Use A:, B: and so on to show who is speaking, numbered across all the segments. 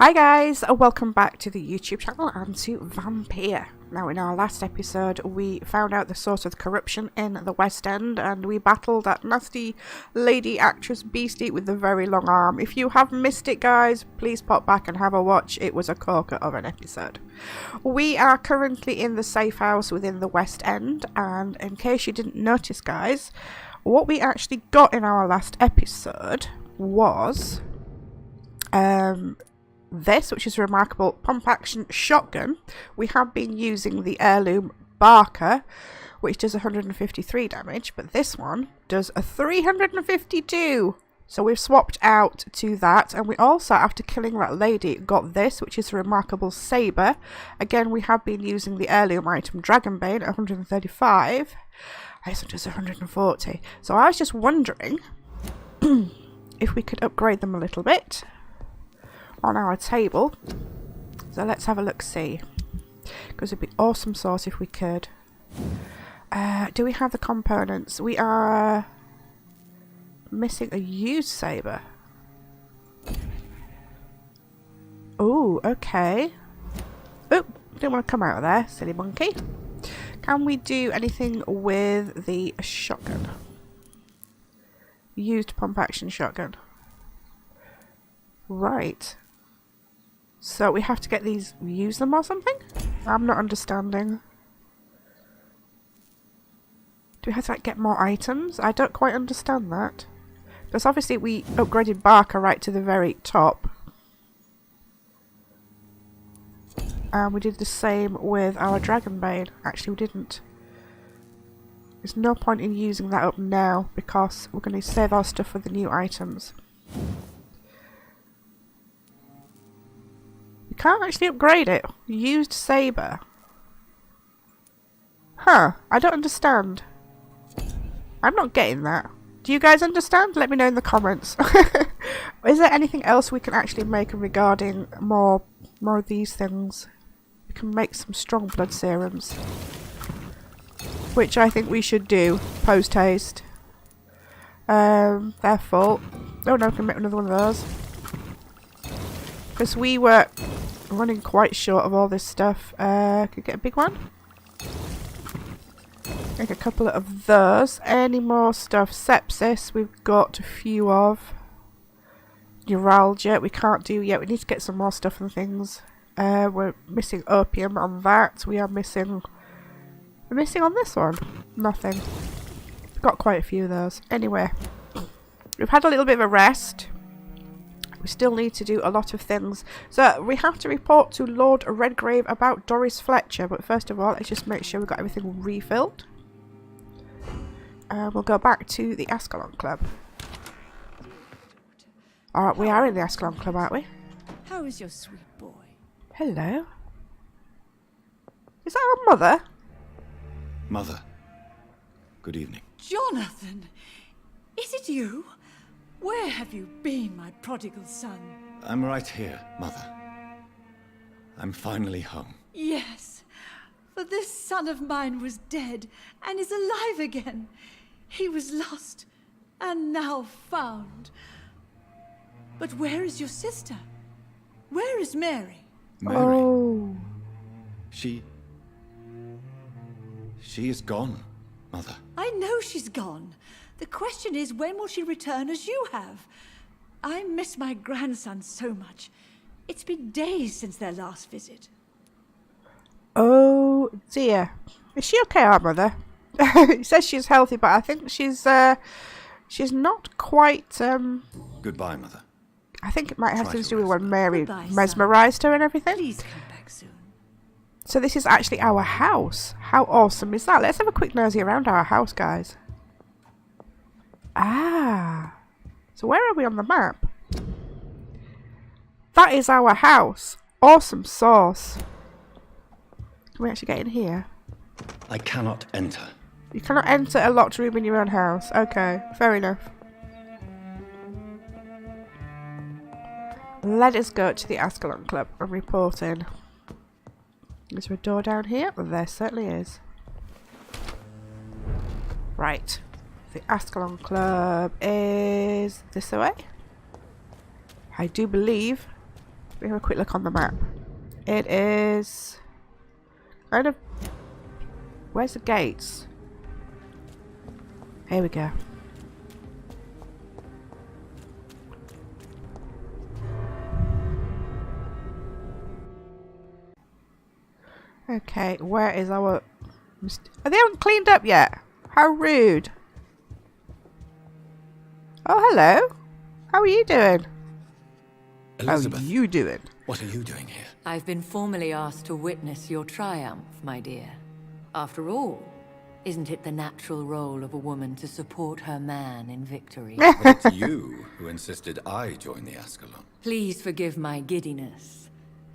A: Hi guys, welcome back to the YouTube channel and to Vampyr. Now in our last episode we found out the source of the corruption in the West End and we battled that nasty lady actress beastie with the very long arm. If you have missed it guys, please pop back and have a watch. It was a corker of an episode. We are currently in the safe house within the West End, and in case you didn't notice guys, what we actually got in our last episode was this, which is a remarkable pump-action shotgun. We have been using the heirloom Barker, which does 153 damage, but this one does a 352. So we've swapped out to that, and we also, after killing that lady, got this, which is a remarkable saber. Again, we have been using the heirloom item Dragonbane, 135. This one does 140. So I was just wondering if we could upgrade them a little bit on our table. So let's have a look see, because it'd be awesome sauce if we could. Do we have the components? We are missing a used saber. Oh, okay. Oh, didn't want to come out of there, silly monkey. Can we do anything with the shotgun? Used pump action shotgun. Right. So we have to get these, use them or something? I'm not understanding. Do we have to like get more items? I don't quite understand that. Because obviously we upgraded Barker right to the very top. And we did the same with our Dragonbane. Actually we didn't. There's no point in using that up now because we're going to save our stuff for the new items. You can't actually upgrade it. Used saber. Huh. I don't understand. I'm not getting that. Do you guys understand? Let me know in the comments. Is there anything else we can actually make regarding more of these things? We can make some strong blood serums, which I think we should do post haste. Their fault. Oh no, we can make another one of those. Because we were running quite short of all this stuff. Could get a big one. Make a couple of those. Any more stuff? Sepsis, we've got a few of. Neuralgia, we can't do yet. We need to get some more stuff and things. We're missing opium on that. We are missing. We're missing on this one. Nothing. We've got quite a few of those. Anyway, we've had a little bit of a rest. We still need to do a lot of things. So we have to report to Lord Redgrave about Doris Fletcher. But first of all, let's just make sure we've got everything refilled. We'll go back to the Ascalon Club. Alright, we are in the Ascalon Club, aren't we?
B: How is your sweet boy?
A: Hello. Is that our mother?
C: Mother. Good evening.
B: Jonathan! Is it you? Where have you been, my prodigal son?
C: I'm right here, Mother. I'm finally home.
B: Yes, for this son of mine was dead and is alive again. He was lost and now found. But where is your sister? Where is Mary?
C: Mary.
A: Oh.
C: She is gone, Mother.
B: I know she's gone. The question is, when will she return as you have? I miss my grandson so much. It's been days since their last visit.
A: Oh dear. Is she okay, our mother? He says she's healthy, but I think she's not quite
C: Goodbye, Mother.
A: I think it might have
C: Try
A: to
C: to
A: do with when
C: rest.
A: Mary
B: Goodbye, son.
A: mesmerised her and everything.
B: Please come back soon.
A: So this is actually our house. How awesome is that? Let's have a quick nosy around our house, guys. Ah. So where are we on the map? That is our house. Awesome sauce. Can we actually get in here?
C: I cannot enter.
A: You cannot enter a locked room in your own house. Okay, fair enough. Let us go to the Ascalon Club and report in. Is there a door down here? There certainly is. Right. The Ascalon Club is this way. I do believe me have a quick look on the map. It is kind of... Where's the gates? Here we go. Okay, where is our... Oh, they haven't cleaned up yet. How rude. Oh, hello. How are you doing?
C: Elizabeth,
A: How are you doing?
C: what are you doing here?
D: I've been formally asked to witness your triumph, my dear. After all, isn't it the natural role of a woman to support her man in victory?
C: But it's you who insisted I join the Ascalon.
D: Please forgive my giddiness.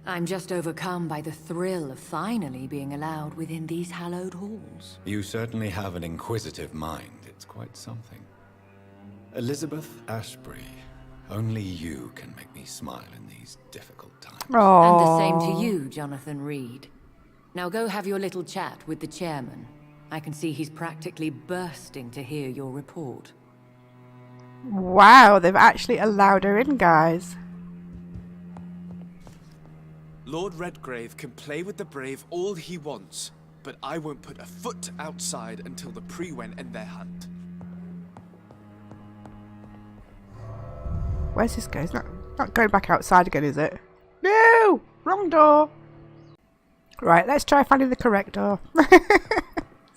D: I'm just overcome by the thrill of finally being allowed within these hallowed halls.
C: You certainly have an inquisitive mind. It's quite something. Elizabeth Ashbury, only you can make me smile in these difficult times.
A: Oh.
D: And the same to you, Jonathan Reid. Now go have your little chat with the chairman. I can see he's practically bursting to hear your report.
A: Wow, they've actually allowed her in, guys.
E: Lord Redgrave can play with the brave all he wants, but I won't put a foot outside until the Pre-Wen end their hunt.
A: Where's this guy? It's not going back outside again, is it? No! Wrong door! Right, let's try finding the correct door.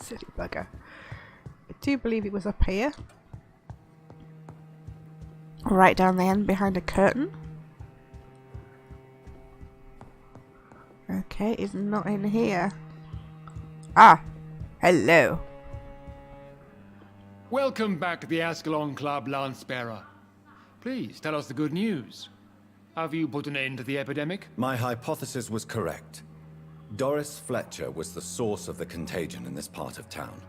A: Silly bugger. I do believe it was up here. Right down the end behind a curtain. Okay, it's not in here. Ah! Hello.
F: Welcome back to the Ascalon Club, Lancebearer. Please tell us the good news. Have you put an end to the epidemic?
C: My hypothesis was correct. Doris Fletcher was the source of the contagion in this part of town.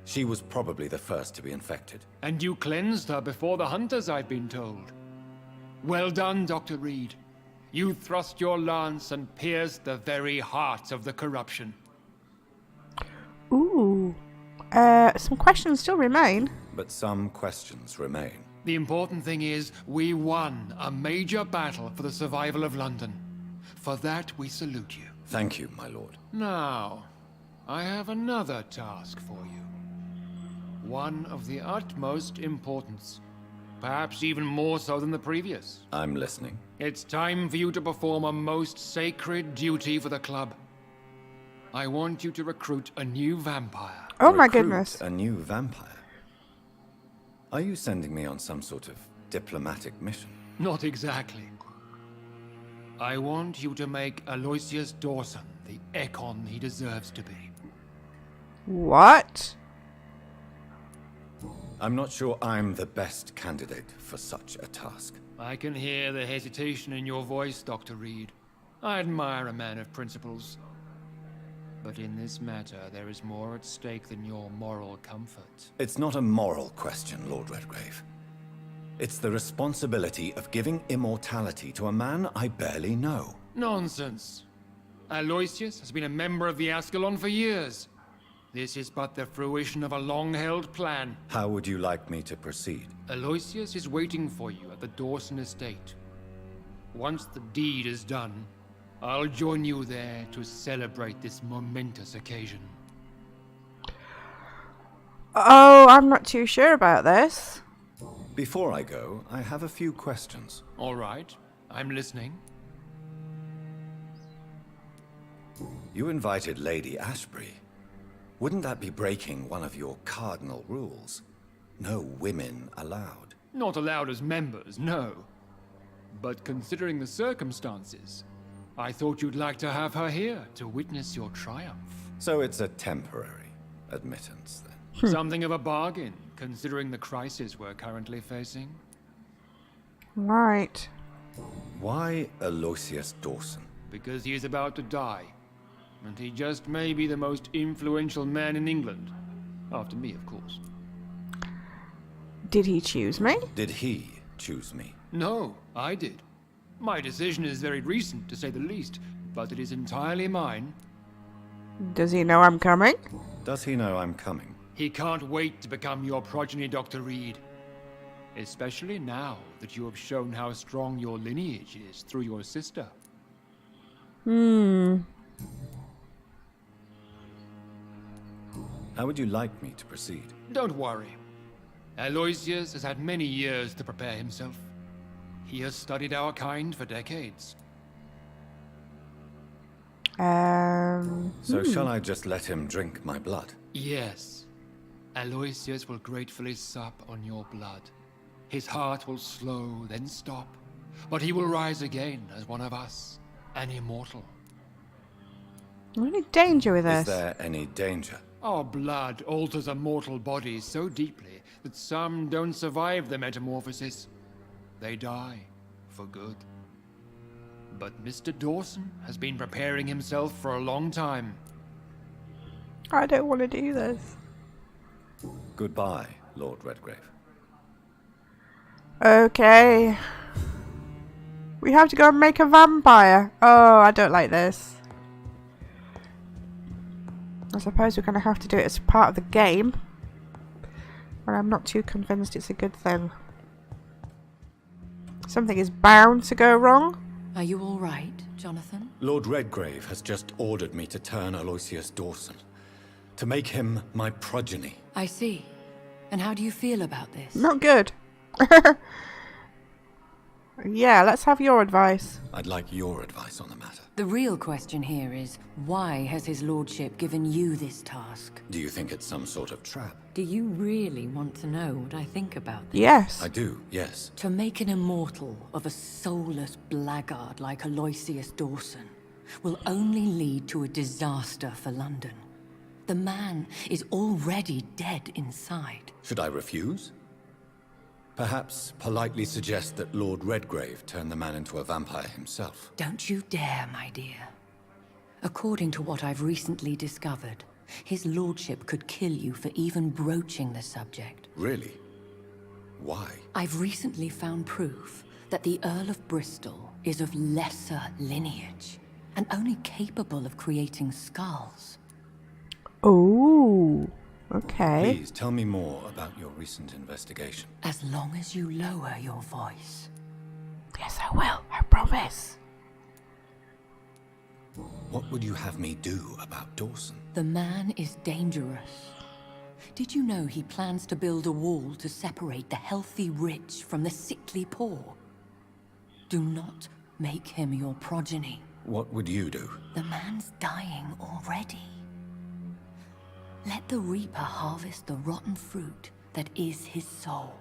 C: She was probably the first to be infected.
F: And you cleansed her before the hunters, I've been told. Well done, Dr. Reid. You thrust your lance and pierced the very heart of the corruption.
A: Ooh. Some questions still remain.
C: But some questions remain.
F: The important thing is, we won a major battle for the survival of London. For that, we salute you.
C: Thank you, my lord.
F: Now, I have another task for you. One of the utmost importance. Perhaps even more so than the previous.
C: I'm listening.
F: It's time for you to perform a most sacred duty for the club. I want you to recruit a new vampire.
A: Oh my
C: Recruit
A: goodness.
C: A new vampire? Are you sending me on some sort of diplomatic mission?
F: Not exactly. I want you to make Aloysius Dawson the Ekon he deserves to be.
A: What?
C: I'm not sure I'm the best candidate for such a task.
F: I can hear the hesitation in your voice, Dr. Reid. I admire a man of principles. But in this matter, there is more at stake than your moral comfort.
C: It's not a moral question, Lord Redgrave. It's the responsibility of giving immortality to a man I barely know.
F: Nonsense. Aloysius has been a member of the Ascalon for years. This is but the fruition of a long-held plan.
C: How would you like me to proceed?
F: Aloysius is waiting for you at the Dawson estate. Once the deed is done, I'll join you there to celebrate this momentous occasion.
A: Oh, I'm not too sure about this.
C: Before I go, I have a few questions.
F: All right, I'm listening.
C: You invited Lady Ashbury. Wouldn't that be breaking one of your cardinal rules? No women allowed.
F: Not allowed as members, no. But considering the circumstances, I thought you'd like to have her here to witness your triumph.
C: So it's a temporary admittance, then.
F: Something of a bargain, considering the crisis we're currently facing.
A: Right.
C: Why Aloysius Dawson?
F: Because he is about to die. And he just may be the most influential man in England. After me, of course.
A: Did he choose me?
C: Did he choose me?
F: No, I did. My decision is very recent, to say the least, but it is entirely mine.
A: Does he know I'm coming?
C: Does he know I'm coming?
F: He can't wait to become your progeny, Dr. Reid. Especially now that you have shown how strong your lineage is through your sister.
C: How would you like me to proceed?
F: Don't worry. Aloysius has had many years to prepare himself. He has studied our kind for decades.
C: So shall I just let him drink my blood?
F: Yes. Aloysius will gratefully sup on your blood. His heart will slow, then stop. But he will rise again as one of us, an immortal.
A: Any danger with
C: Is
A: this?
C: there any danger?
F: Our blood alters a mortal body so deeply that some don't survive the metamorphosis. They die for good. But Mr. Dawson has been preparing himself for a long time.
A: I don't want to do this.
C: Goodbye, Lord Redgrave.
A: Okay. We have to go and make a vampire. Oh, I don't like this. I suppose we're going to have to do it as part of the game. But I'm not too convinced it's a good thing. Something is bound to go wrong.
D: Are you all right, Jonathan?
C: Lord Redgrave has just ordered me to turn Aloysius Dawson. To make him my progeny.
D: I see. And how do you feel about this?
A: Not good. Yeah, let's have your advice.
C: I'd like your advice on the matter.
D: The real question here is, why has his lordship given you this task?
C: Do you think it's some sort of trap?
D: Do you really want to know what I think about this?
A: Yes.
C: I do, yes.
D: To make an immortal of a soulless blackguard like Aloysius Dawson will only lead to a disaster for London. The man is already dead inside.
C: Should I refuse? Perhaps politely suggest that Lord Redgrave turn the man into a vampire himself.
D: Don't you dare, my dear. According to what I've recently discovered, his lordship could kill you for even broaching the subject.
C: Really? Why?
D: I've recently found proof that the Earl of Bristol is of lesser lineage and only capable of creating skals.
A: Oh, okay.
C: Please tell me more about your recent investigation.
D: As long as you lower your voice.
A: Yes, I will. I promise.
C: What would you have me do about Dawson?
D: The man is dangerous. Did you know he plans to build a wall to separate the healthy rich from the sickly poor? Do not make him your progeny.
C: What would you do?
D: The man's dying already. Let the Reaper harvest the rotten fruit that is his soul.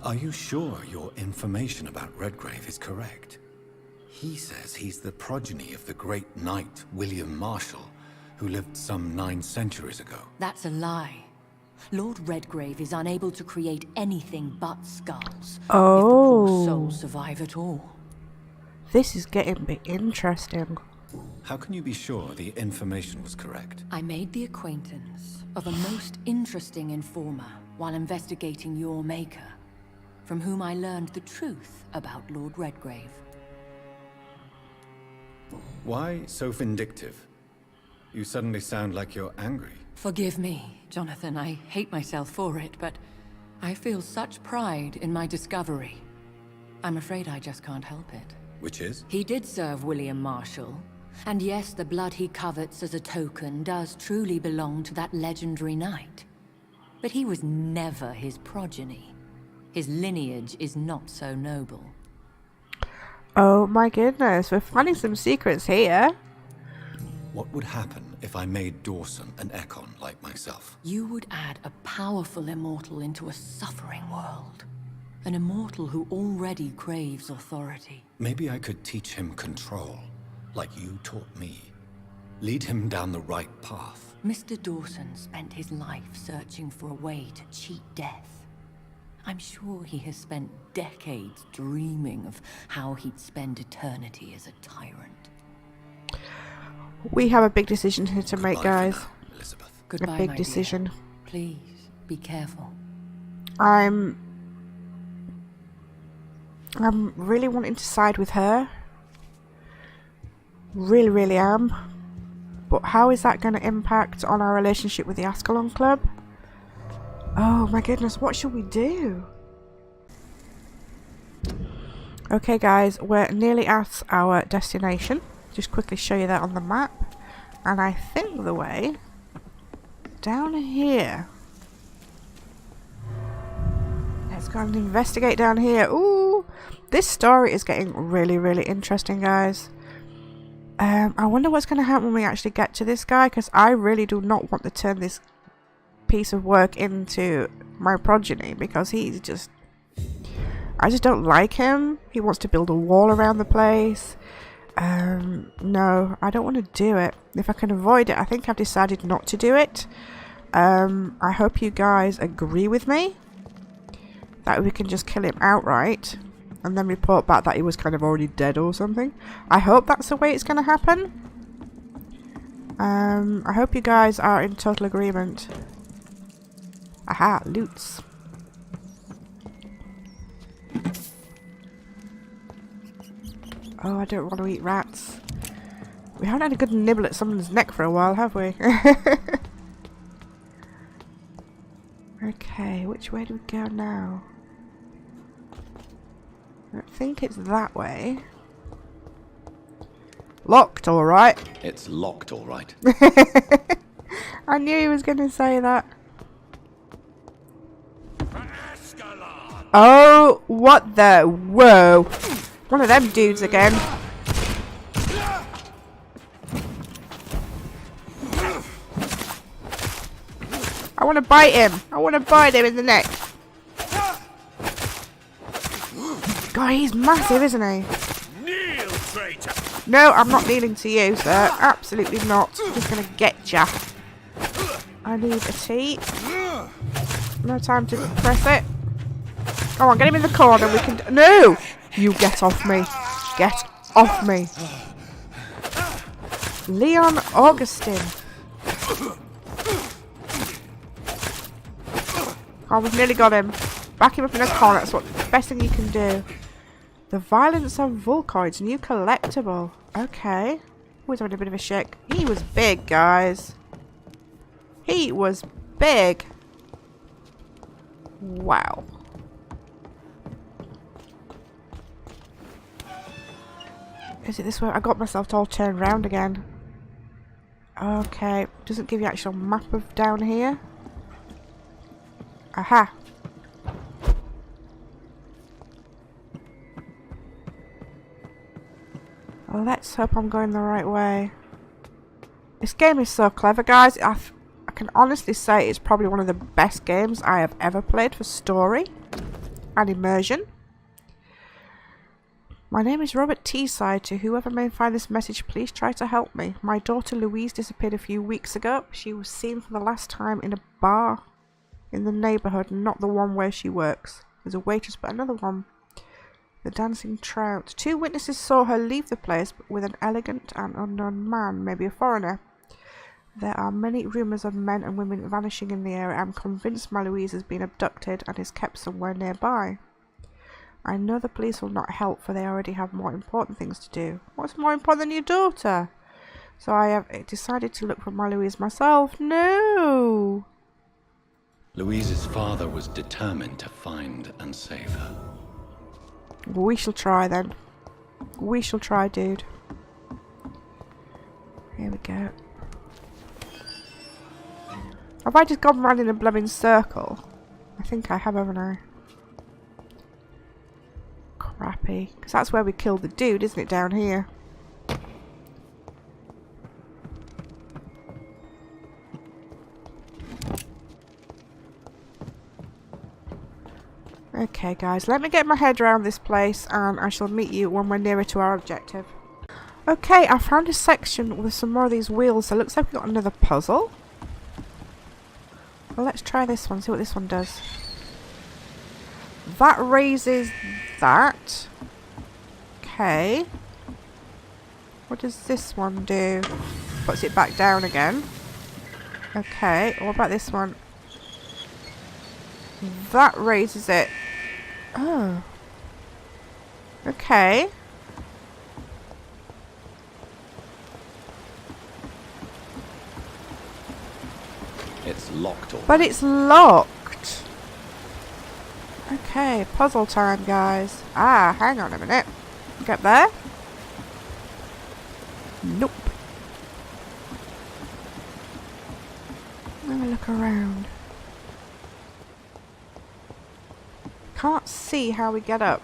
C: Are you sure your information about Redgrave is correct? He says he's the progeny of the great knight William Marshall, who lived some 9 centuries ago.
D: That's a lie. Lord Redgrave is unable to create anything but skals.
A: Oh.
D: If the poor souls survive at all.
A: This is getting a bit interesting.
C: How can you be sure the information was correct?
D: I made the acquaintance of a most interesting informer while investigating your maker, from whom I learned the truth about Lord Redgrave.
C: Why so vindictive? You suddenly sound like you're angry.
D: Forgive me, Jonathan. I hate myself for it, but I feel such pride in my discovery. I'm afraid I just can't help it.
C: Which is?
D: He did serve William Marshall. And yes, the blood he covets as a token does truly belong to that legendary knight. But he was never his progeny. His lineage is not so noble.
A: Oh my goodness, we're finding some secrets here.
C: What would happen if I made Dawson an Ekon like myself?
D: You would add a powerful immortal into a suffering world. An immortal who already craves authority.
C: Maybe I could teach him control, like you taught me. Lead him down the right path.
D: Mr. Dawson spent his life searching for a way to cheat death. I'm sure he has spent decades dreaming of how he'd spend eternity as a tyrant.
A: We have a big decision here to make,
C: Goodbye for
A: guys.
C: now, Elizabeth.
D: Goodbye,
A: A big
D: my
A: decision.
D: dear. Please, be careful.
A: I'm really wanting to side with her. Really, really am. But how is that going to impact on our relationship with the Ascalon Club? Oh my goodness, what should we do? Okay guys, we're nearly at our destination. Just quickly show you that on the map. And I think the way down here. Let's go and investigate down here. Ooh, this story is getting really, really interesting, guys. I wonder what's going to happen when we actually get to this guy, because I really do not want to turn this piece of work into my progeny, because he's just... I just don't like him. He wants to build a wall around the place. No, I don't want to do it. If I can avoid it, I think I've decided not to do it. I hope you guys agree with me that we can just kill him outright and then report back that he was kind of already dead or something. I hope that's the way it's going to happen. I hope you guys are in total agreement. Aha, loots. Oh, I don't want to eat rats. We haven't had a good nibble at someone's neck for a while, have we? Okay, which way do we go now? I think it's that way. Locked, alright.
C: It's locked, all right.
A: I knew he was going to say that. Oh, what the... Whoa. One of them dudes again. I want to bite him. I want to bite him in the neck. God, he's massive, isn't he?
G: Kneel, traitor.
A: No, I'm not kneeling to you, sir. Absolutely not. I'm just going to get ya. I need a tea. No time to press it. Come on, get him in the corner. We can... No! You get off me. Get off me. Leon Augustine. Oh, we've nearly got him. Back him up in the corner. That's what the best thing you can do. The Violence of Volcoids. New collectible. Okay. Always having a bit of a shake. He was big, guys. He was big. Wow. Is it this way? I got myself all turned round again. Okay. Doesn't give you actual map of down here. Aha. Well, let's hope I'm going the right way. This game is so clever, guys. I can honestly say it's probably one of the best games I have ever played for story and immersion. My name is Robert Teesside. To whoever may find this message, please try to help me. My daughter Louise disappeared a few weeks ago. She was seen for the last time in a bar in the neighbourhood, not the one where she works. There's a waitress, but another one. The Dancing Trout. 2 witnesses saw her leave the place with an elegant and unknown man, maybe a foreigner. There are many rumours of men and women vanishing in the area. I'm convinced my Louise has been abducted and is kept somewhere nearby. I know the police will not help, for they already have more important things to do. What's more important than your daughter? So I have decided to look for my Louise myself. No!
C: Louise's father was determined to find and save her.
A: We shall try then. We shall try, dude. Here we go. Have I just gone round in a blooming circle? I think I have, haven't I? Crappy. Because that's where we killed the dude, isn't it, down here? Okay, guys, let me get my head around this place and I shall meet you when we're nearer to our objective. Okay, I found a section with some more of these wheels, so it looks like we've got another puzzle. Well, let's try this one, see what this one does. That raises that. Okay. What does this one do? Puts it back down again. Okay, what about this one? That raises it. Oh. Okay.
C: It's locked, all
A: But
C: right.
A: it's locked. Okay, puzzle time, guys. Ah, hang on a minute. Get there? Nope. Let me look around. Can't see how we get up.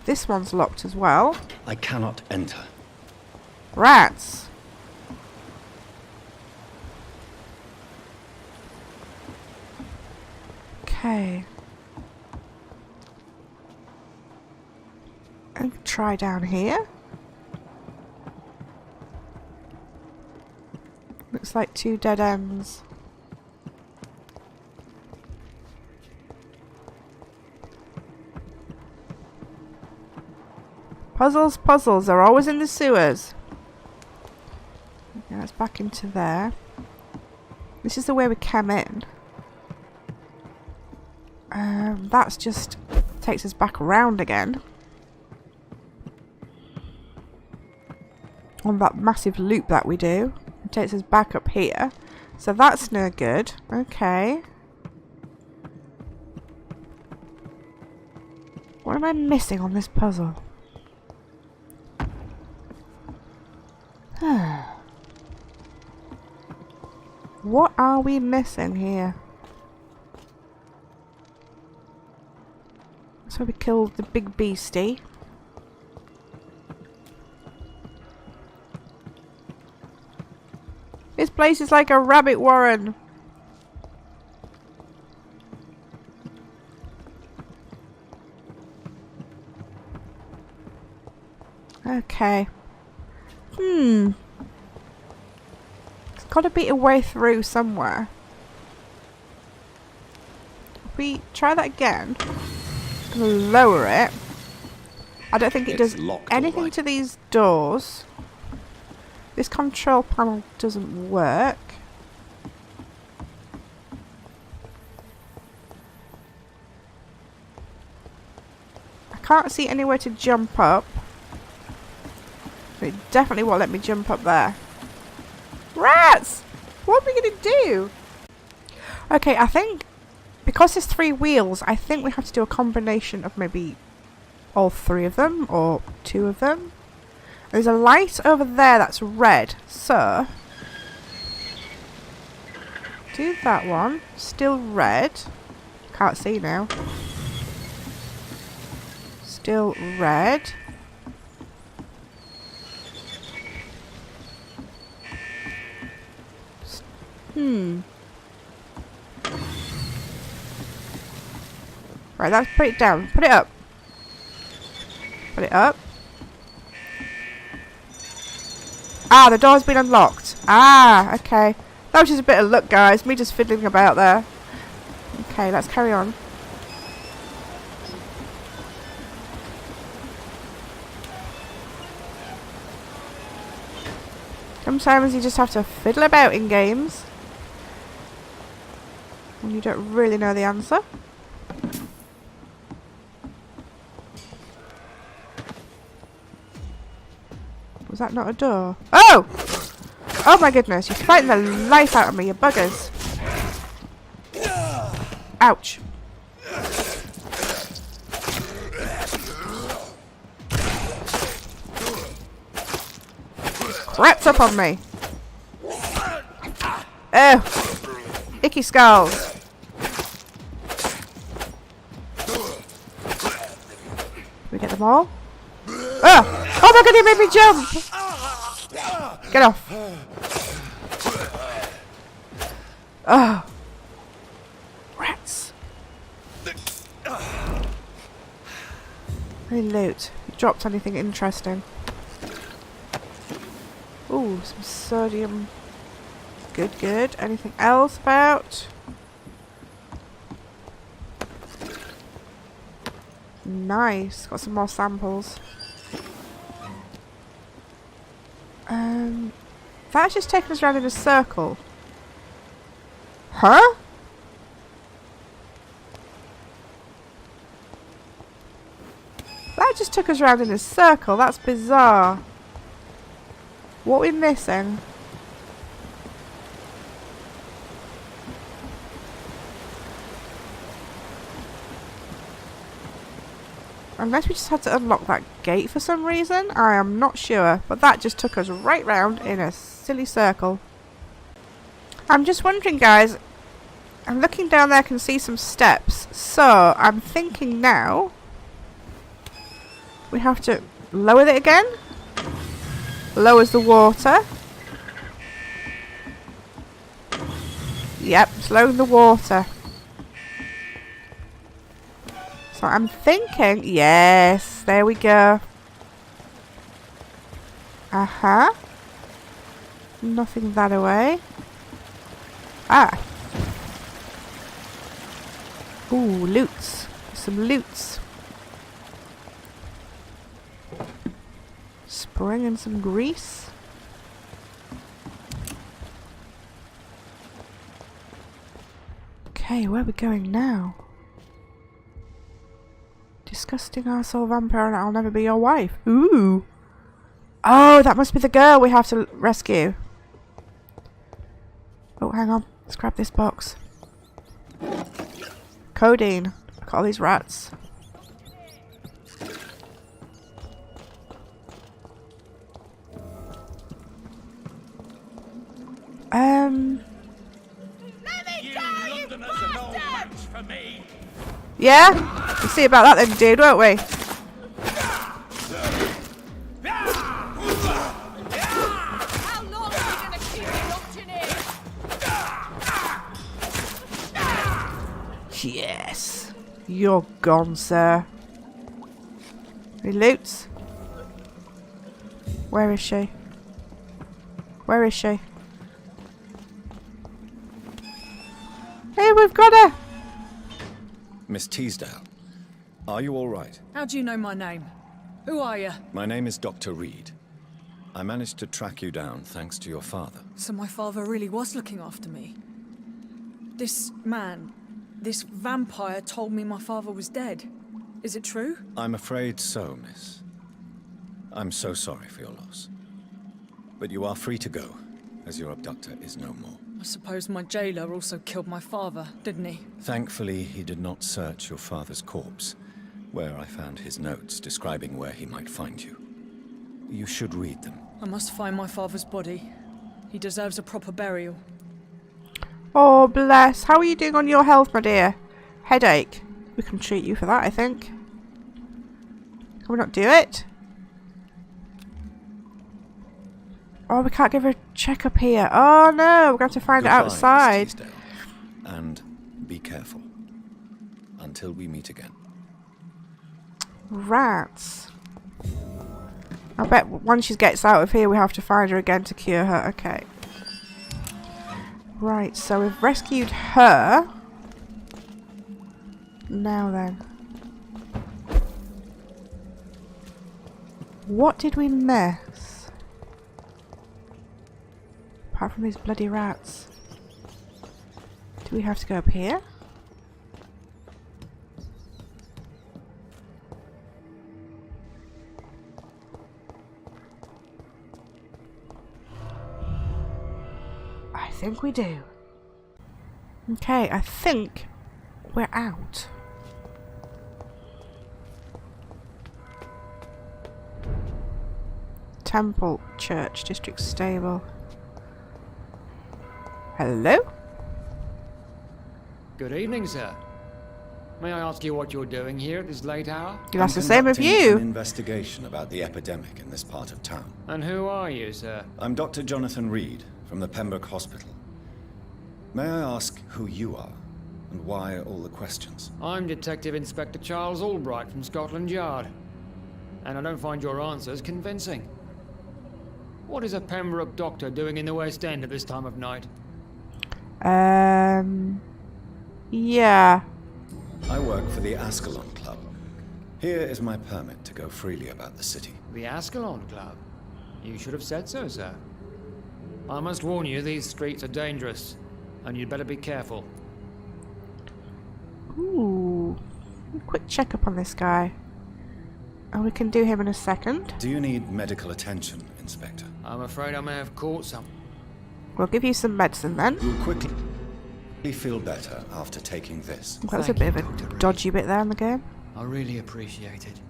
A: This one's locked as well.
C: I cannot enter.
A: Rats! Okay. And try down here. Looks like 2 dead ends. Puzzles, puzzles are always in the sewers. Now it's back into there. This is the way we came in. That's just takes us back around again. On that massive loop that we do. It takes us back up here. So that's no good. Okay. What am I missing on this puzzle? What are we missing here? So we killed the big beastie. This place is like a rabbit warren. Okay. There's got to be a way through somewhere. If we try that again, lower it. I don't think it does anything to these doors. This control panel doesn't work. I can't see anywhere to jump up. It definitely won't let me jump up there. Rats! What are we going to do? Okay, I think because there's 3 wheels, I think we have to do a combination of maybe all 3 of them or 2 of them. There's a light over there that's red, so do that one. Still red. Can't see now. Still red. Right, let's put it down. Put it up. Put it up. Ah, the door's been unlocked. Ah, okay. That was just a bit of luck, guys. Me just fiddling about there. Okay, let's carry on. Sometimes you just have to fiddle about in games when you don't really know the answer. Was that not a door? Oh! Oh my goodness, you're fighting the life out of me, you buggers. Ouch. Crap's up on me. Oh! Icky skulls. Can we get them all? Oh! Oh my god, he made me jump! Get off. Oh. Rats. Any loot? You dropped anything interesting? Ooh, some sodium. Good, good. Anything else about? Nice. Got some more samples. That's just taking us around in a circle. Huh? That just took us around in a circle. That's bizarre. What are we missing? Unless we just had to unlock that gate for some reason. I am not sure. But that just took us right round in a silly circle. I'm just wondering, guys. I'm looking down there, I can see some steps. So, I'm thinking now we have to lower it again. Lowers the water. Yep, it's lowering the water. So I'm thinking, yes, there we go. Uh-huh. Nothing that away. Ah. Ooh, loots. Some loots. Spring and some grease. Okay, where are we going now? Disgusting arsehole vampire and I'll never be your wife. Ooh. Oh, that must be the girl we have to rescue. Oh, hang on. Let's grab this box. Codeine. Look at all these rats. Yeah? We'll see about that then, dude, won't we?
B: How long are we gonna keep you locked in here?
A: Yes. You're gone, sir. Any loots? Where is she? Where is she? Hey, we've got her!
C: Miss Teasdale, are you all right?
B: How do you know my name? Who are you?
C: My name is Dr. Reid. I managed to track you down thanks to your father.
B: So my father really was looking after me. This man, this vampire told me my father was dead. Is it true?
C: I'm afraid so, miss. I'm so sorry for your loss. But you are free to go, as your abductor is no more.
B: I suppose my jailer also killed my father, didn't he?
C: Thankfully, he did not search your father's corpse, where I found his notes describing where he might find you. You should read them.
B: I must find my father's body. He deserves a proper burial.
A: Oh, bless. How are you doing on your health, my dear? Headache. We can treat you for that, I think. Can we not do it? Oh, we can't give her a checkup here. Oh, no. We're going to have to find it
C: Goodbye,
A: outside.
C: Miss Teasdale. And be careful. Until we meet again.
A: Rats. I bet once she gets out of here, we have to find her again to cure her. Okay. Right, so we've rescued her. Now then. What did we miss? Apart from these bloody rats. Do we have to go up here? I think we do. Okay, I think we're out. Temple, church, district stable. Hello?
F: Good evening, sir. May I ask you what you're doing here at this late hour?
A: That's the same of
C: Conducting an
A: you.
C: investigation about the epidemic in this part of town.
F: And who are you, sir?
C: I'm Dr. Jonathan Reid from the Pembroke Hospital. May I ask who you are and why all the questions?
F: I'm Detective Inspector Charles Albright from Scotland Yard. And I don't find your answers convincing. What is a Pembroke Doctor doing in the West End at this time of night?
A: Yeah.
C: I work for the Ascalon Club. Here is my permit to go freely about the city.
F: The Ascalon Club? You should have said so, sir. I must warn you, these streets are dangerous, and you'd better be careful.
A: Ooh. Quick checkup on this guy. And we can do him in a second.
C: Do you need medical attention, Inspector?
F: I'm afraid I may have caught some.
A: We'll give you some medicine then.
C: You'll quickly feel better after taking this.
A: That was a bit of a dodgy bit there in the game.
F: I really appreciate it.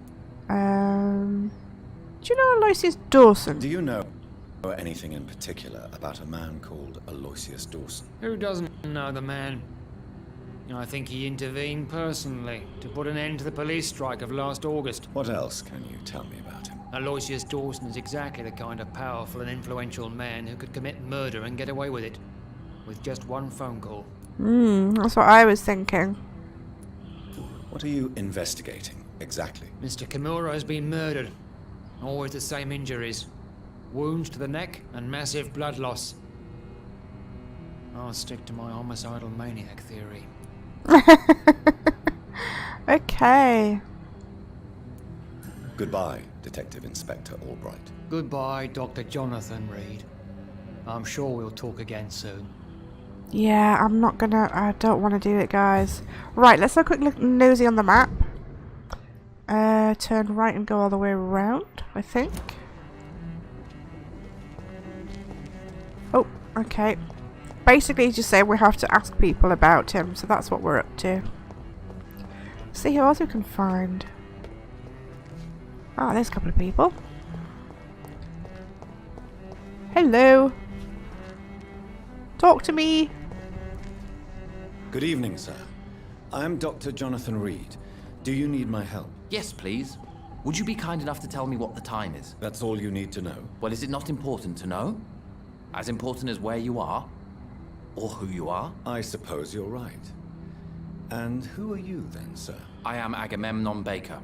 A: Do you know Aloysius Dawson?
C: Do you know anything in particular about a man called Aloysius Dawson?
F: Who doesn't know the man? I think he intervened personally to put an end to the police strike of last August.
C: What else can you tell me about him?
F: Aloysius Dawson is exactly the kind of powerful and influential man who could commit murder and get away with it. With just one phone call.
A: That's what I was thinking.
C: What are you investigating, exactly?
F: Mr. Kimura has been murdered. Always the same injuries. Wounds to the neck and massive blood loss. I'll stick to my homicidal maniac theory.
A: Okay.
C: Goodbye, Detective Inspector Albright.
F: Goodbye, Dr. Jonathan Reid. I'm sure we'll talk again soon.
A: Yeah, I don't want to do it, guys. Right, let's have a quick look nosy on the map. Turn right and go all the way around, I think. Oh, okay. Basically, just say we have to ask people about him, so that's what we're up to. See who else we can find. Ah, there's a couple of people. Hello. Talk to me.
C: Good evening, sir. I'm Dr. Jonathan Reid. Do you need my help?
H: Yes, please. Would you be kind enough to tell me what the time is?
C: That's all you need to know.
H: Well, is it not important to know? As important as where you are? Or who you are?
C: I suppose you're right. And who are you then, sir?
H: I am Agamemnon Baker.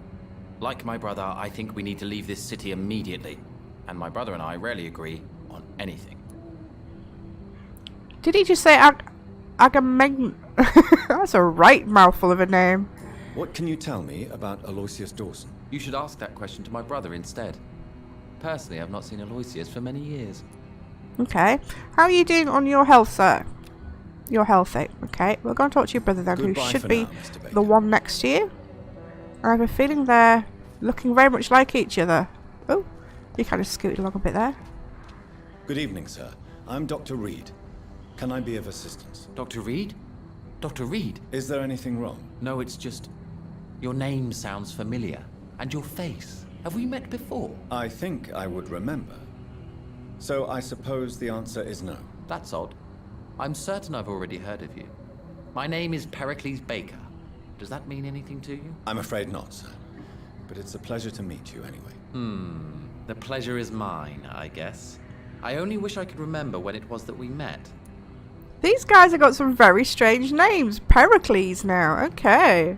H: Like my brother, I think we need to leave this city immediately. And my brother and I rarely agree on anything.
A: Did he just say Agamemnon? That's a right mouthful of a name.
C: What can you tell me about Aloysius Dawson?
H: You should ask that question to my brother instead. Personally, I've not seen Aloysius for many years.
A: Okay. How are you doing on your health, sir? You're healthy. Okay. We're going to talk to your brother then,
C: Goodbye
A: who should
C: for
A: be
C: now, Mr. Baker.
A: the one next to you. I have a feeling they're looking very much like each other. Oh, you kind of scooted along a bit there.
C: Good evening, sir. I'm Dr. Reid. Can I be of assistance?
H: Dr. Reid? Dr. Reid?
C: Is there anything wrong?
H: No, it's just... Your name sounds familiar. And your face. Have we met before?
C: I think I would remember. So I suppose the answer is no.
H: That's odd. I'm certain I've already heard of you. My name is Pericles Baker. Does that mean anything to you?
C: I'm afraid not, sir. But it's a pleasure to meet you anyway.
H: The pleasure is mine, I guess. I only wish I could remember when it was that we met.
A: These guys have got some very strange names. Pericles now. Okay.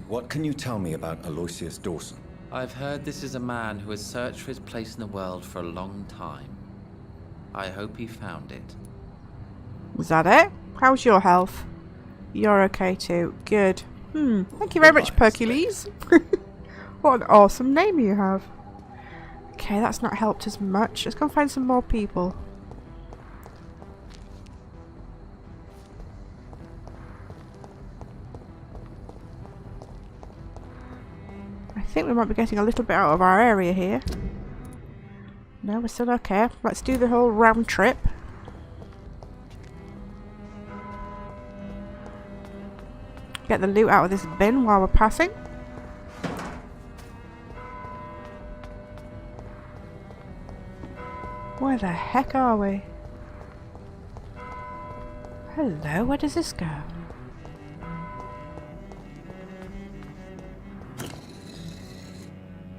C: What can you tell me about Aloysius Dawson?
H: I've heard this is a man who has searched for his place in the world for a long time. I hope he found it.
A: Was that it? How's your health? You're okay too. Good. Thank you very much,
C: Goodbye,
A: Pericles. What an awesome name you have. Okay, that's not helped as much. Let's go and find some more people. I think we might be getting a little bit out of our area here. No, we're still okay. Let's do the whole round trip. Get the loot out of this bin while we're passing. Where the heck are we? Hello, where does this go?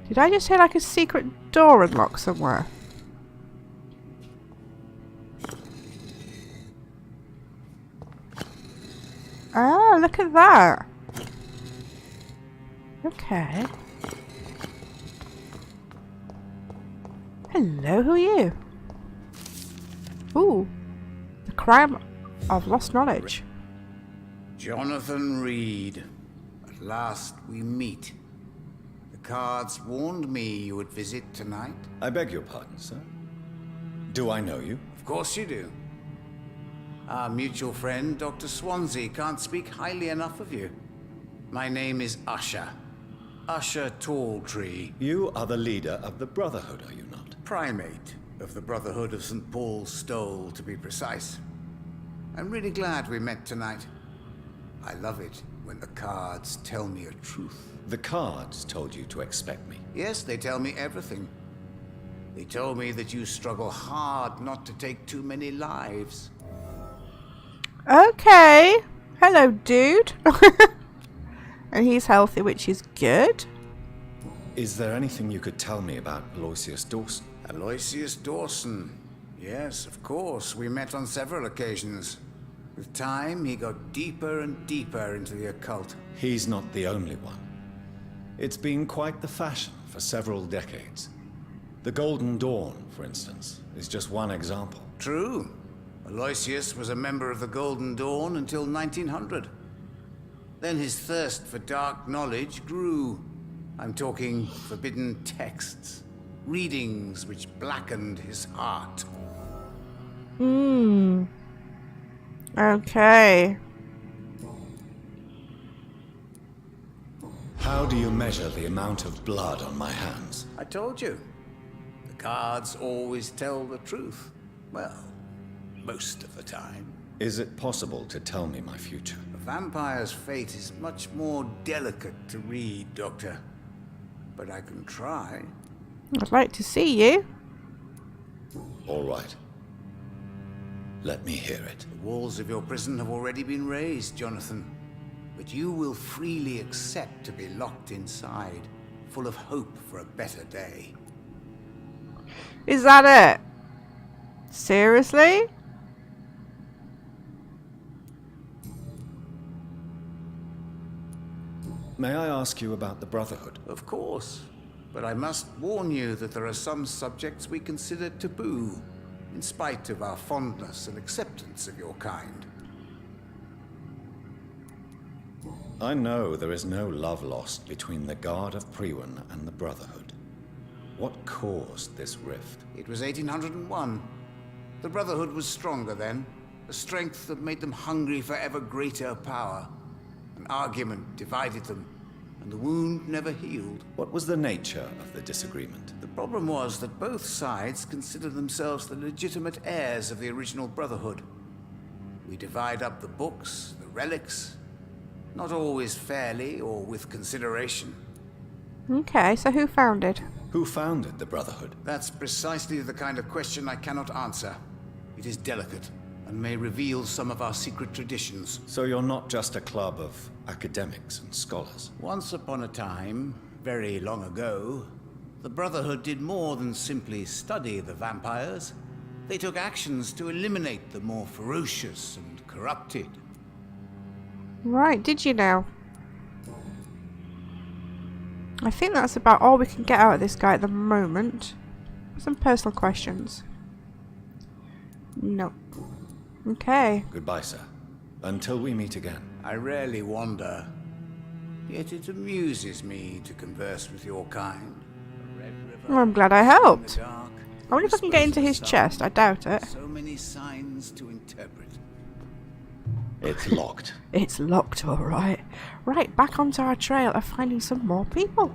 A: Did I just hear like a secret door unlock somewhere? Ah, look at that. Okay. Hello, who are you? Ooh. The crime of lost knowledge.
I: Jonathan Reid. At last we meet. The cards warned me you would visit tonight.
C: I beg your pardon, sir. Do I know you?
I: Of course you do. Our mutual friend, Dr. Swansea, can't speak highly enough of you. My name is Usher. Usher Talltree.
C: You are the leader of the Brotherhood, are you not?
I: Primate of the Brotherhood of St. Paul's Stole, to be precise. I'm really glad we met tonight. I love it when the cards tell me a truth.
C: The cards told you to expect me.
I: Yes, they tell me everything. They told me that you struggle hard not to take too many lives.
A: Okay. Hello, dude. And he's healthy, which is good.
C: Is there anything you could tell me about Aloysius Dawson?
I: Aloysius Dawson. Yes, of course. We met on several occasions. With time, he got deeper and deeper into the occult.
C: He's not the only one. It's been quite the fashion for several decades. The Golden Dawn, for instance, is just one example.
I: True. Aloysius was a member of the Golden Dawn until 1900. Then his thirst for dark knowledge grew. I'm talking forbidden texts, readings which blackened his heart.
A: Okay.
C: How do you measure the amount of blood on my hands?
I: I told you. The cards always tell the truth. Well, most of the time.
C: Is it possible to tell me my future?
I: A vampire's fate is much more delicate to read, Doctor. But I can try.
A: I'd like to see you.
C: All right. Let me hear it.
I: The walls of your prison have already been raised, Jonathan. But you will freely accept to be locked inside, full of hope for a better day.
A: Is that it? Seriously?
C: May I ask you about the Brotherhood?
I: Of course. But I must warn you that there are some subjects we consider taboo, in spite of our fondness and acceptance of your kind.
C: I know there is no love lost between the Guard of Priwen and the Brotherhood. What caused this rift?
I: It was 1801. The Brotherhood was stronger then, a strength that made them hungry for ever greater power. An argument divided them, and the wound never healed.
C: What was the nature of the disagreement?
I: The problem was that both sides considered themselves the legitimate heirs of the original Brotherhood. We divide up the books, the relics, not always fairly or with consideration.
A: Okay, so who founded?
C: Who founded the Brotherhood?
I: That's precisely the kind of question I cannot answer. It is delicate, and may reveal some of our secret traditions.
C: So you're not just a club of academics and scholars?
I: Once upon a time, very long ago, the Brotherhood did more than simply study the vampires. They took actions to eliminate the more ferocious and corrupted.
A: Right, did you know? I think that's about all we can get out of this guy at the moment. Some personal questions. No. Okay.
C: Goodbye, sir. Until we meet again.
I: I rarely wander, yet it amuses me to converse with your kind.
A: Well, I'm glad I helped.
I: Dark,
A: I wonder if I can get into his chest. I doubt it.
I: so many signs to interpret.
C: It's locked.
A: It's locked, alright. Right, back onto our trail of finding some more people.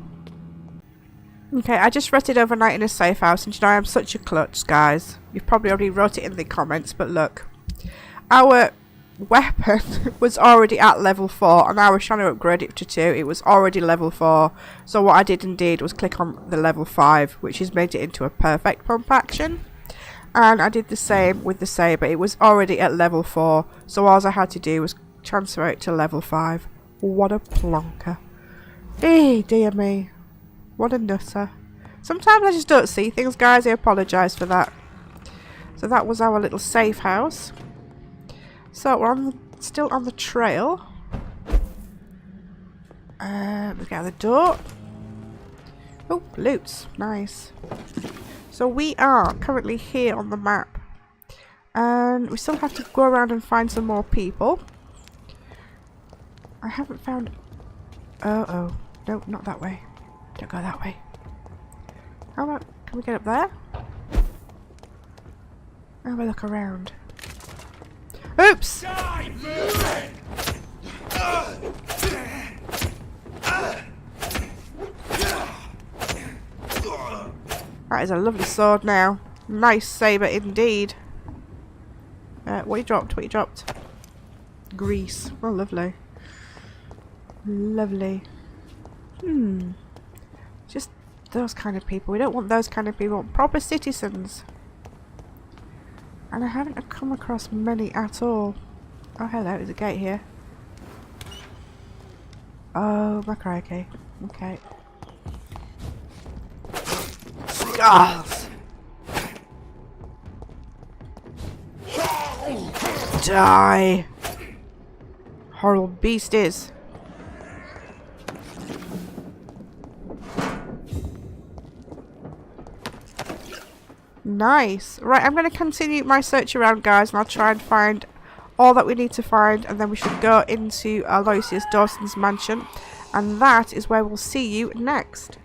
A: Okay, I just rested overnight in a safe house, and you know I am such a klutz, guys. You've probably already wrote it in the comments, but look. Our weapon was already at level 4, and I was trying to upgrade it to 2. It was already level 4. So what I did indeed was click on the level 5, which has made it into a perfect pump action. And I did the same with the saber. It was already at level 4, so all I had to do was transfer it to level 5. What a plonker. Eh, dear me. What a nutter. Sometimes I just don't see things, guys. I apologise for that. So that was our little safe house. So we're still on the trail. Let's get out the door. Oh, loots. Nice. So we are currently here on the map. And we still have to go around and find some more people. I haven't found... Oh. No, not that way. Don't go that way. How about... Can we get up there? Have a look around. Oops!
G: Die,
A: That is a lovely sword now. Nice saber indeed. What you dropped? What you dropped? Grease. Oh, lovely. Lovely. Just those kind of people. We don't want those kind of people. We want proper citizens. And I haven't come across many at all. Oh, hello. There's a gate here. Oh, my crikey. Okay. Skals! Die! Horrible beasties. Nice. Right, I'm going to continue my search around, guys, and I'll try and find all that we need to find, and then we should go into Aloysius Dawson's mansion, and that is where we'll see you next.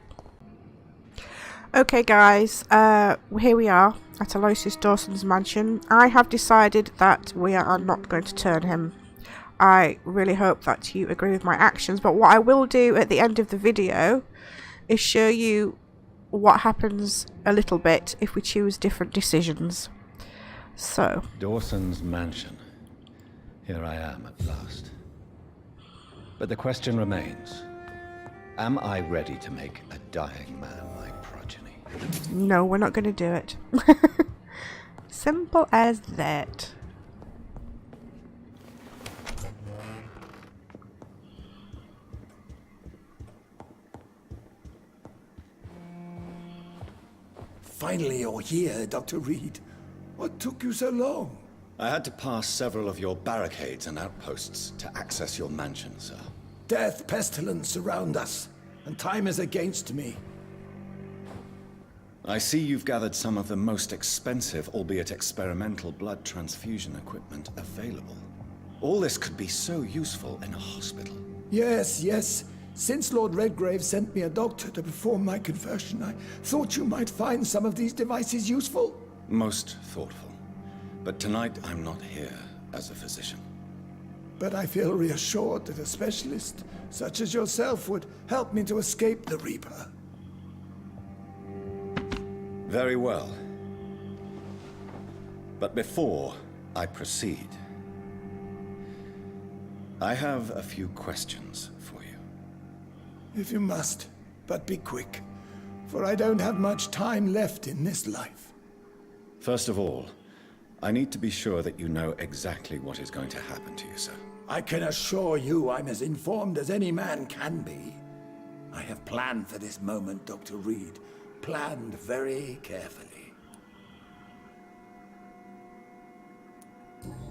A: Okay, guys, here we are at Aloysius Dawson's mansion. I have decided that we are not going to turn him. I really hope that you agree with my actions, but what I will do at the end of the video is show you what happens a little bit if we choose different decisions. So,
C: Dawson's mansion. Here I am at last. But the question remains, am I ready to make a dying man my progeny?
A: no, we're not going to do it. Simple as that.
G: Finally, you're here, Dr. Reid. What took you so long?
C: I had to pass several of your barricades and outposts to access your mansion, sir.
G: Death, pestilence surround us, and time is against me.
C: I see you've gathered some of the most expensive, albeit experimental, blood transfusion equipment available. All this could be so useful in a hospital.
G: Yes, yes. Since Lord Redgrave sent me a doctor to perform my conversion, I thought you might find some of these devices useful.
C: Most thoughtful. But tonight I'm not here as a physician.
G: But I feel reassured that a specialist such as yourself would help me to escape the Reaper.
C: Very well. But before I proceed, I have a few questions for you.
G: If you must, but be quick, for I don't have much time left in this life.
C: First of all, I need to be sure that you know exactly what is going to happen to you, sir.
G: I can assure you I'm as informed as any man can be. I have planned for this moment, Dr. Reid. Planned very carefully.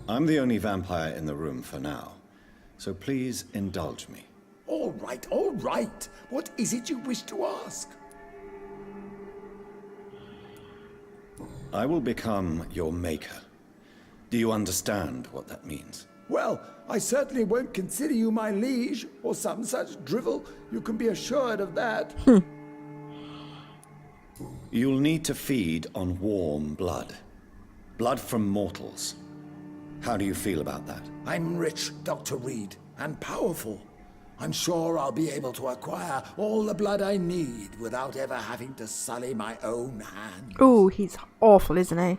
C: I'm the only vampire in the room for now, so please indulge me.
G: All right, all right. What is it you wish to ask?
C: I will become your maker. Do you understand what that means?
G: Well, I certainly won't consider you my liege, or some such drivel. You can be assured of that.
C: You'll need to feed on warm blood. Blood from mortals. How do you feel about that?
G: I'm rich, Dr. Reid, and powerful. I'm sure I'll be able to acquire all the blood I need without ever having to sully my own hands.
A: Ooh, he's awful, isn't he?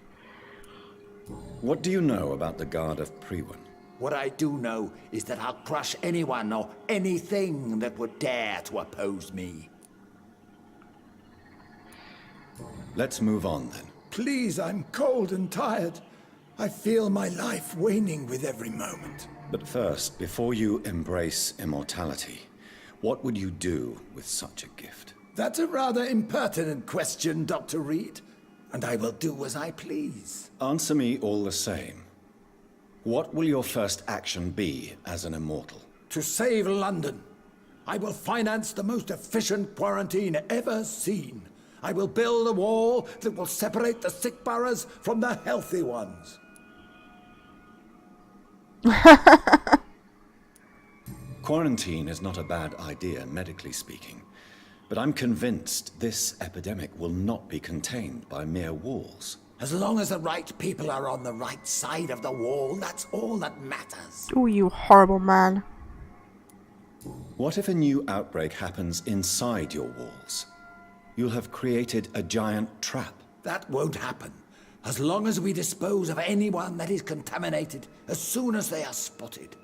C: What do you know about the Guard of Priwen?
G: What I do know is that I'll crush anyone or anything that would dare to oppose me.
C: Let's move on then.
G: Please, I'm cold and tired. I feel my life waning with every moment.
C: But first, before you embrace immortality, what would you do with such a gift?
G: That's a rather impertinent question, Dr. Reid, and I will do as I please.
C: Answer me all the same. What will your first action be as an immortal?
G: To save London, I will finance the most efficient quarantine ever seen. I will build a wall that will separate the sick boroughs from the healthy ones.
C: Quarantine is not a bad idea, medically speaking. But I'm convinced this epidemic will not be contained by mere walls.
G: As long as the right people are on the right side of the wall, that's all that matters.
A: Ooh, you horrible man.
C: What if a new outbreak happens inside your walls? You'll have created a giant trap.
G: That won't happen. As long as we dispose of anyone that is contaminated as soon as they are spotted.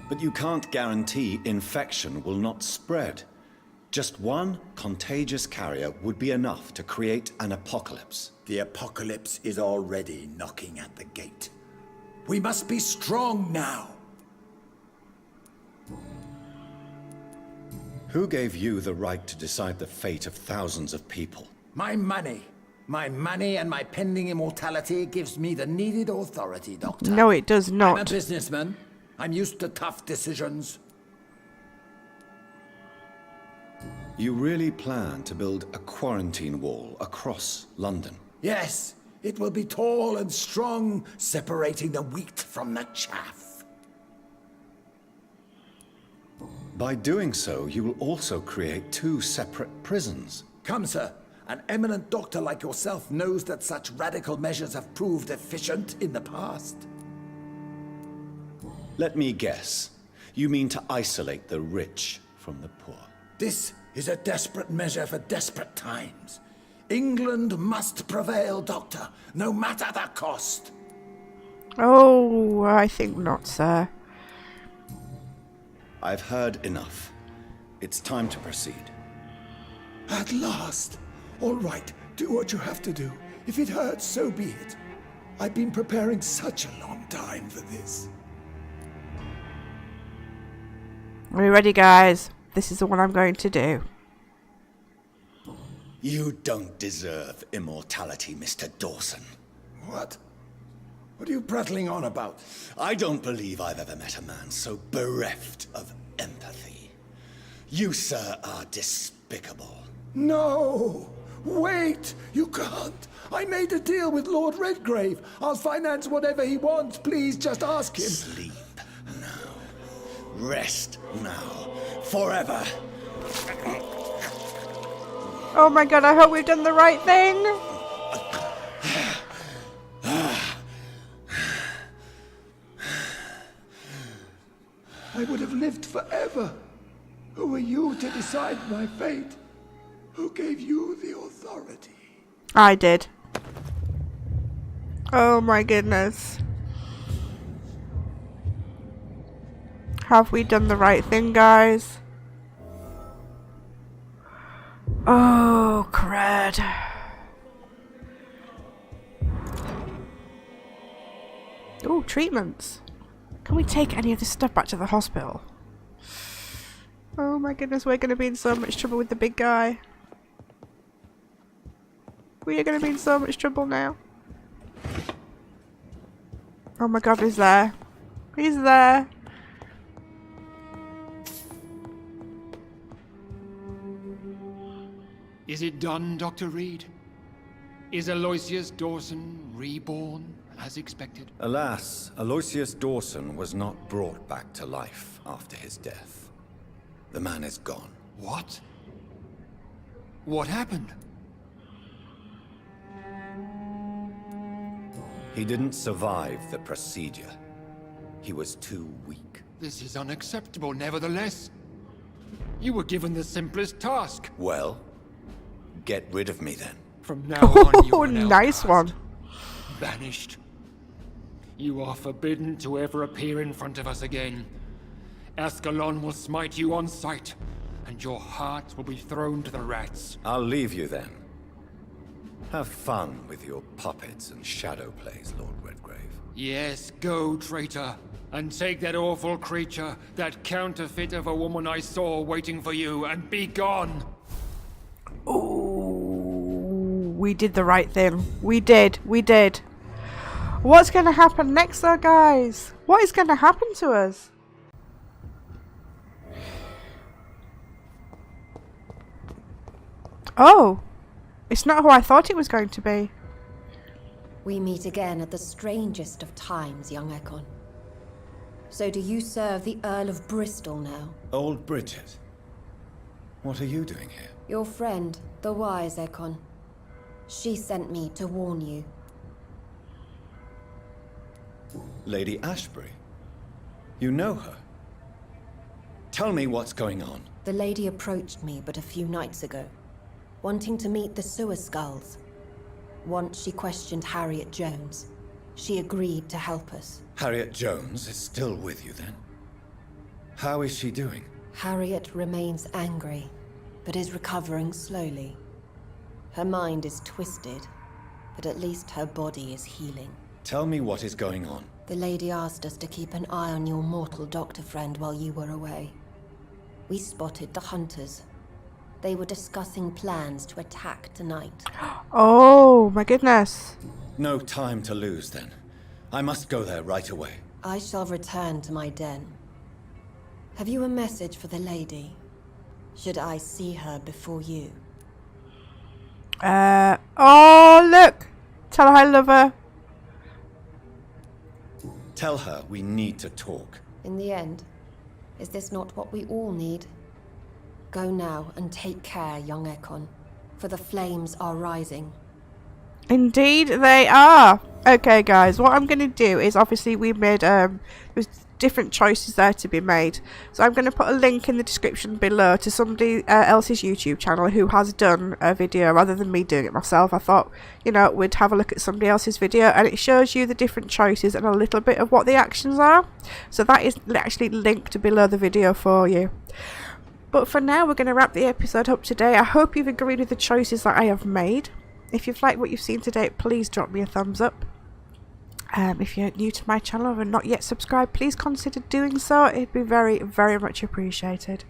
C: But you can't guarantee infection will not spread. Just one contagious carrier would be enough to create an apocalypse.
G: The apocalypse is already knocking at the gate. We must be strong now.
C: Who gave you the right to decide the fate of thousands of people?
G: My money. My money and my pending immortality gives me the needed authority, Doctor.
A: No, it does
G: I'm a
A: not.
G: businessman. I'm used to tough decisions.
C: You really plan to build a quarantine wall across London?
G: Yes, it will be tall and strong, separating the wheat from the chaff.
C: By doing so, you will also create 2 separate prisons.
G: Come, sir. An eminent doctor like yourself knows that such radical measures have proved efficient in the past.
C: Let me guess. You mean to isolate the rich from the poor?
G: This is a desperate measure for desperate times. England must prevail, Doctor, no matter the cost.
A: Oh, I think not, sir.
C: I've heard enough. It's time to proceed.
G: At last. All right, do what you have to do. If it hurts, so be it. I've been preparing such a long time for this.
A: Are you ready, guys? This is the one I'm going to do.
C: You don't deserve immortality, Mr. Dawson.
G: What? What are you prattling on about?
C: I don't believe I've ever met a man so bereft of empathy. You, sir, are despicable.
G: No! Wait! You can't! I made a deal with Lord Redgrave. I'll finance whatever he wants. Please, just ask him.
C: Sleep now. Rest now. Forever.
A: Oh my god, I hope we've done the right thing.
G: I would have lived forever. Who are you to decide my fate? Who gave you the authority?
A: I did. Oh my goodness. Have we done the right thing, guys? Oh, crud. Oh, treatments. Can we take any of this stuff back to the hospital? Oh my goodness, we're going to be in so much trouble with the big guy. We are going to be in so much trouble now. Oh my god, he's there. He's there.
F: Is it done, Dr. Reid? Is Aloysius Dawson reborn as expected?
C: Alas, Aloysius Dawson was not brought back to life after his death. The man is gone.
F: What? What happened?
C: He didn't survive the procedure. He was too weak.
F: This is unacceptable, nevertheless. You were given the simplest task.
C: Well, get rid of me then.
F: From now on, you
A: Oh,
F: are an
A: nice
F: outcast.
A: one.
F: Banished. You are forbidden to ever appear in front of us again. Ascalon will smite you on sight, and your heart will be thrown to the rats.
C: I'll leave you then. Have fun with your puppets and shadow plays, Lord Redgrave.
F: Yes, go, traitor, and take that awful creature, that counterfeit of a woman I saw waiting for you, and be gone!
A: Ooh, we did the right thing. We did. What's going to happen next though, guys? What is going to happen to us? Oh, it's not who I thought it was going to be.
J: We meet again at the strangest of times, young Ekon. So do you serve the Earl of Bristol now?
C: Old Bridget, what are you doing here?
J: Your friend, the wise Ekon. She sent me to warn you.
C: Lady Ashbury? You know her? Tell me what's going on.
J: The lady approached me but a few nights ago, wanting to meet the sewer skulls. Once she questioned Harriet Jones. She agreed to help us.
C: Harriet Jones is still with you then? How is she doing?
J: Harriet remains angry, but is recovering slowly. Her mind is twisted, but at least her body is healing.
C: Tell me what is going on.
J: The lady asked us to keep an eye on your mortal doctor friend while you were away. We spotted the hunters. They were discussing plans to attack tonight.
A: Oh, my goodness.
C: No time to lose, then. I must go there right away.
J: I shall return to my den. Have you a message for the lady? Should I see her before you?
A: Oh, look. Tell her I love her.
C: Tell her we need to talk.
J: In the end, is this not what we all need? Go now and take care, young Ekon, for the flames are rising.
A: Indeed they are. Okay guys, what I'm going to do is, obviously we made there's different choices there to be made, so I'm going to put a link in the description below to somebody else's YouTube channel who has done a video rather than me doing it myself. I thought, you know, we'd have a look at somebody else's video, and it shows you the different choices and a little bit of what the actions are, so that is actually linked below the video for you. But for now, we're going to wrap the episode up today. I hope you've agreed with the choices that I have made. If you've liked what you've seen today, please drop me a thumbs up. If you're new to my channel or not yet subscribed, please consider doing so. It'd be very, very much appreciated.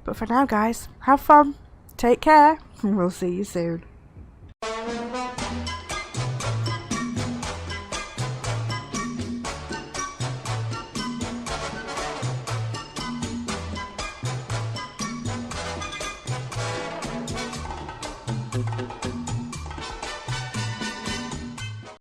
A: But for now, guys, have fun, take care, and we'll see you soon.